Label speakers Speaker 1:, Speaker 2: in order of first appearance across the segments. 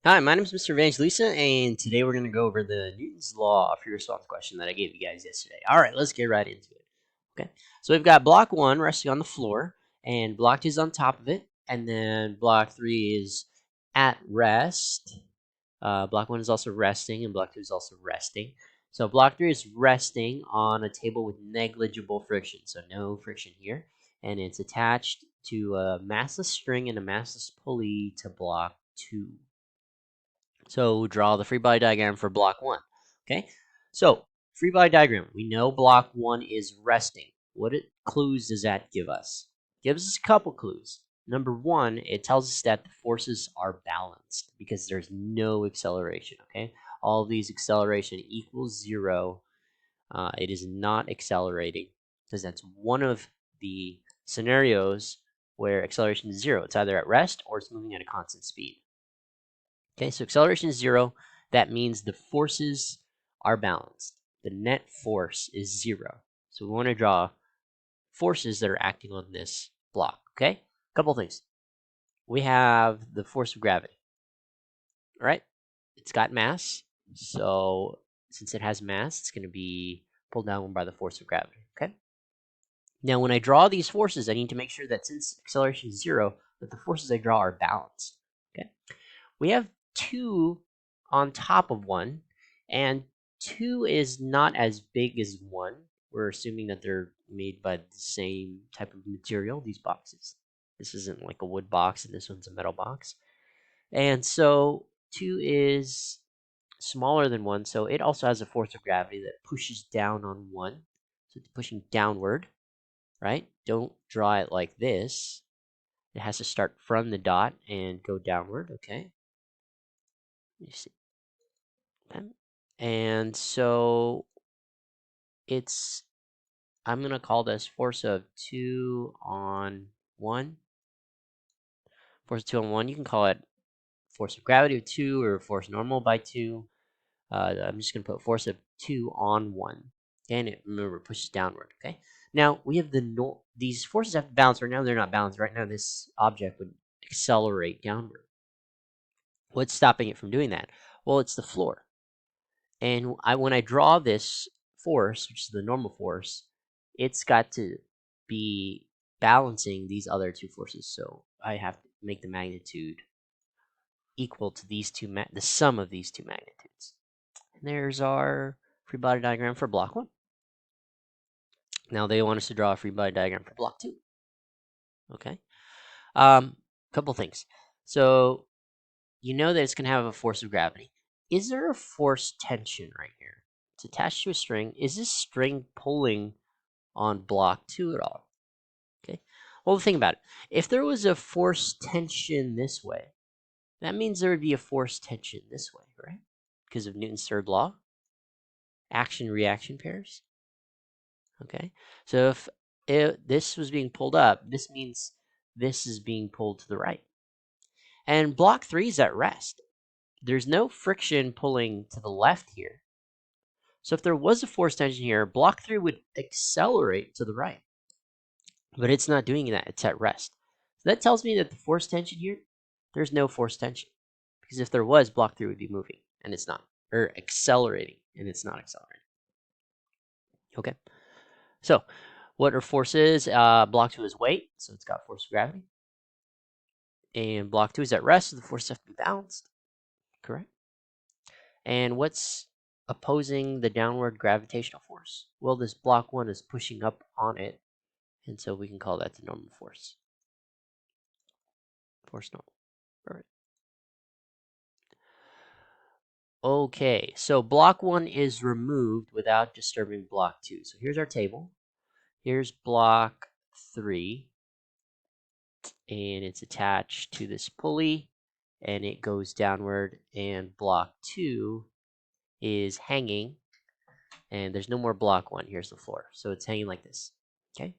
Speaker 1: Hi, my name is Mr. Evangelista, and today we're going to go over the Newton's Law free response question that I gave you guys yesterday. All right, let's get right into it. Okay, so we've got block 1 resting on the floor, and block 2 is on top of it, and then block 3 is at rest. Block 1 is also resting, and block 2 is also resting. So block 3 is resting on a table with negligible friction, so no friction here, and it's attached to a massless string and a massless pulley to block 2. So we'll draw the free body diagram for block 1. Okay, so free body diagram. We know block 1 is resting. What clues does that give us? Gives us a couple clues. Number 1, it tells us that the forces are balanced because there's no acceleration. Okay, all of these acceleration equals 0. It is not accelerating because that's one of the scenarios where acceleration is 0. It's either at rest or it's moving at a constant speed. Okay, so acceleration is 0. That means the forces are balanced. The net force is 0. So we want to draw forces that are acting on this block. Okay, a couple things. We have the force of gravity. All right, it's got mass. So since it has mass, it's going to be pulled down by the force of gravity. Okay. Now, when I draw these forces, I need to make sure that since acceleration is 0, that the forces I draw are balanced. Okay. We have 2 on top of 1, and 2 is not as big as 1. We're assuming that they're made by the same type of material, these boxes. This isn't like a wood box, and this one's a metal box. And so 2 is smaller than 1, so it also has a force of gravity that pushes down on 1. So it's pushing downward, right? Don't draw it like this. It has to start from the dot and go downward, okay? You see. Okay. And so it's, I'm going to call this force of 2 on 1. Force of 2 on 1, you can call it force of gravity of 2 or force normal by 2. I'm just going to put force of 2 on 1. And it, remember, pushes downward, okay? Now, we have these forces have to balance. Right now, they're not balanced. Right now, this object would accelerate downward. What's stopping it from doing that? Well, it's the floor. And when I draw this force, which is the normal force, it's got to be balancing these other two forces. So I have to make the magnitude equal to these two, the sum of these two magnitudes. And there's our free body diagram for block 1. Now they want us to draw a free body diagram for block 2. Okay. Couple things. So you know that it's going to have a force of gravity. Is there a force tension right here? It's attached to a string. Is this string pulling on block 2 at all? Okay. Well, think about it. If there was a force tension this way, that means there would be a force tension this way, right? Because of Newton's third law. Action-reaction pairs. Okay. So if this was being pulled up, this means this is being pulled to the right. And block 3 is at rest. There's no friction pulling to the left here. So if there was a force tension here, block 3 would accelerate to the right. But it's not doing that. It's at rest. So that tells me that the force tension here, there's no force tension. Because if there was, block 3 would be moving, and it's not. Or accelerating, and it's not accelerating. Okay. So what are forces? Block 2 is weight, so it's got force of gravity. And block 2 is at rest, so the forces have to be balanced. Correct? And what's opposing the downward gravitational force? Well, this block 1 is pushing up on it, and so we can call that the normal force. Force normal. All right. Okay, so block 1 is removed without disturbing block 2. So here's our table. Here's block 3, and it's attached to this pulley, and it goes downward, and block 2 is hanging, and there's no more block 1. Here's the floor, so it's hanging like this. Okay.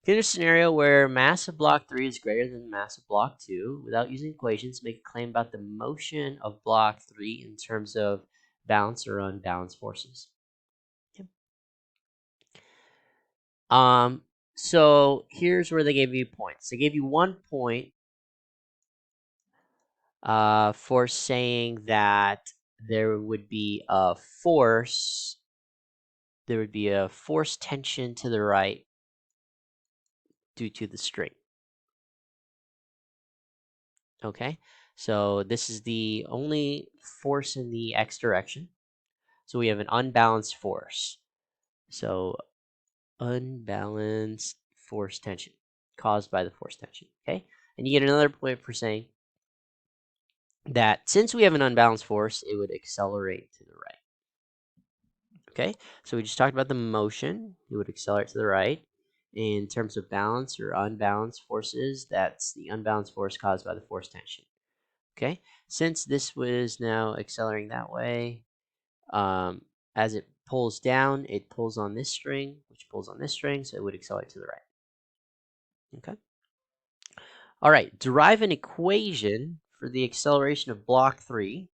Speaker 1: Consider a scenario where mass of block 3 is greater than mass of block 2. Without using equations, make a claim about the motion of block 3 in terms of balanced or unbalanced forces. Okay. So here's where they gave you points. They gave you 1 point for saying that there would be a force tension to the right due to the string. Okay, so this is the only force in the x direction. So we have an unbalanced force. So unbalanced force tension caused by the force tension. Okay, and you get another point for saying that since we have an unbalanced force, it would accelerate to the right. Okay, so we just talked about the motion. It would accelerate to the right. In terms of balance or unbalanced forces, that's the unbalanced force caused by the force tension. Okay, since this was now accelerating that way, as it pulls down, it pulls on this string, which pulls on this string, so it would accelerate to the right. Okay. All right, derive an equation for the acceleration of block 3.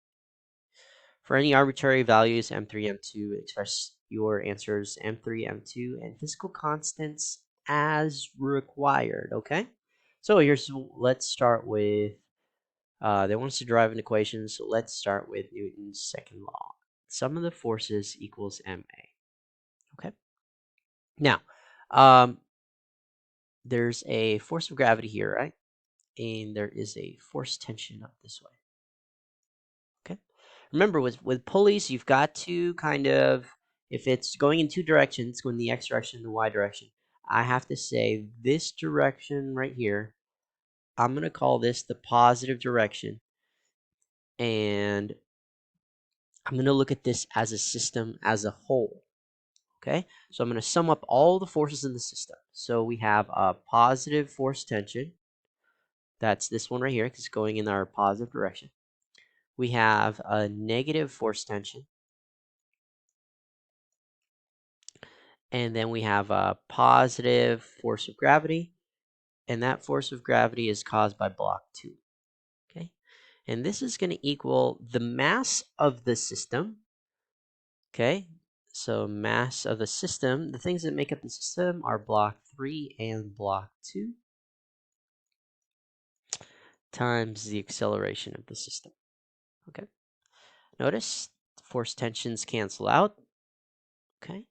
Speaker 1: For any arbitrary values, m3, m2, express your answers m3, m2, and physical constants as required, okay? So let's start with, they want us to derive an equation, so let's start with Newton's second law. Sum of the forces equals ma, okay? Now, there's a force of gravity here, right? And there is a force tension up this way. Okay. Remember, with pulleys, you've got to kind of, if it's going in two directions, going in the x direction and the y direction, I have to say this direction right here, I'm going to call this the positive direction. And I'm going to look at this as a system as a whole. Okay. So I'm going to sum up all the forces in the system. So we have a positive force tension. That's this one right here because it's going in our positive direction. We have a negative force tension. And then we have a positive force of gravity. And that force of gravity is caused by block 2. Okay. And this is going to equal the mass of the system. Okay. So mass of the system, the things that make up the system are block 3 and block 2 times the acceleration of the system. Okay. Notice force tensions cancel out. Okay.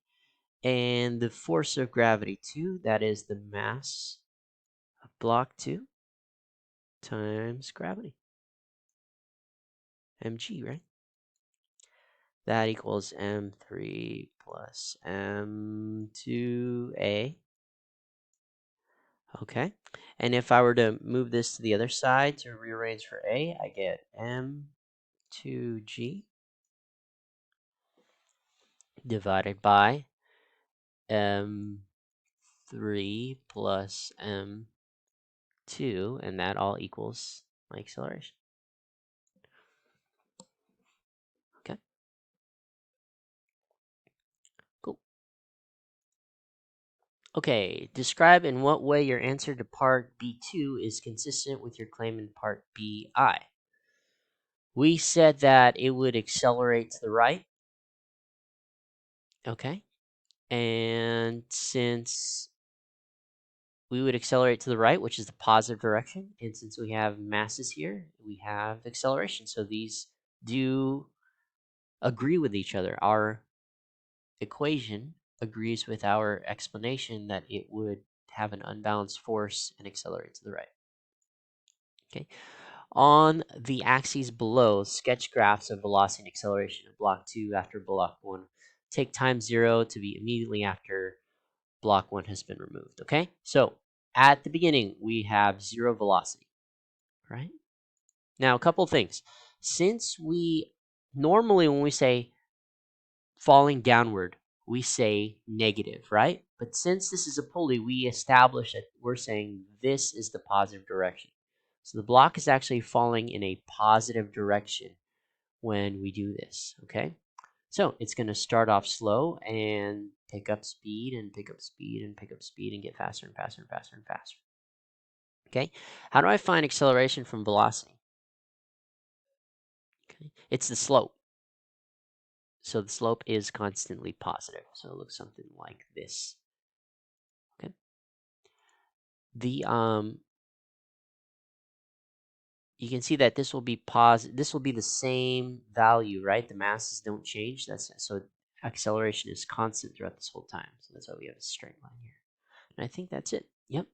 Speaker 1: And the force of gravity 2, that is the mass of block 2 times gravity. mg, right? That equals m3 plus m2a. Okay. And if I were to move this to the other side to rearrange for a, I get m2g divided by m3 plus m2, and that all equals my acceleration. Okay. Cool. Okay, describe in what way your answer to part B2 is consistent with your claim in part BI. We said that it would accelerate to the right. Okay. And since we would accelerate to the right, which is the positive direction, and since we have masses here, we have acceleration. So these do agree with each other. Our equation agrees with our explanation that it would have an unbalanced force and accelerate to the right. Okay. On the axes below, sketch graphs of velocity and acceleration of block 2 after block 1. Take time 0 to be immediately after block 1 has been removed. Okay, so at the beginning, we have 0 velocity, right? Now, a couple things. Since we normally, when we say falling downward, we say negative, right? But since this is a pulley, we establish that we're saying this is the positive direction. So the block is actually falling in a positive direction when we do this, okay? So it's going to start off slow and pick up speed and pick up speed and pick up speed and get faster and faster and faster and faster. Okay, how do I find acceleration from velocity? Okay, it's the slope. So the slope is constantly positive. So it looks something like this. Okay. The you can see that this will be positive. This will be the same value, right? The masses don't change. So acceleration is constant throughout this whole time. So that's why we have a straight line here. And I think that's it. Yep.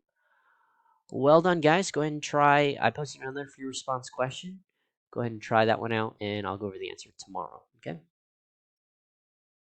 Speaker 1: Well done, guys. Go ahead and try. I posted another free response question. Go ahead and try that one out, and I'll go over the answer tomorrow. Okay.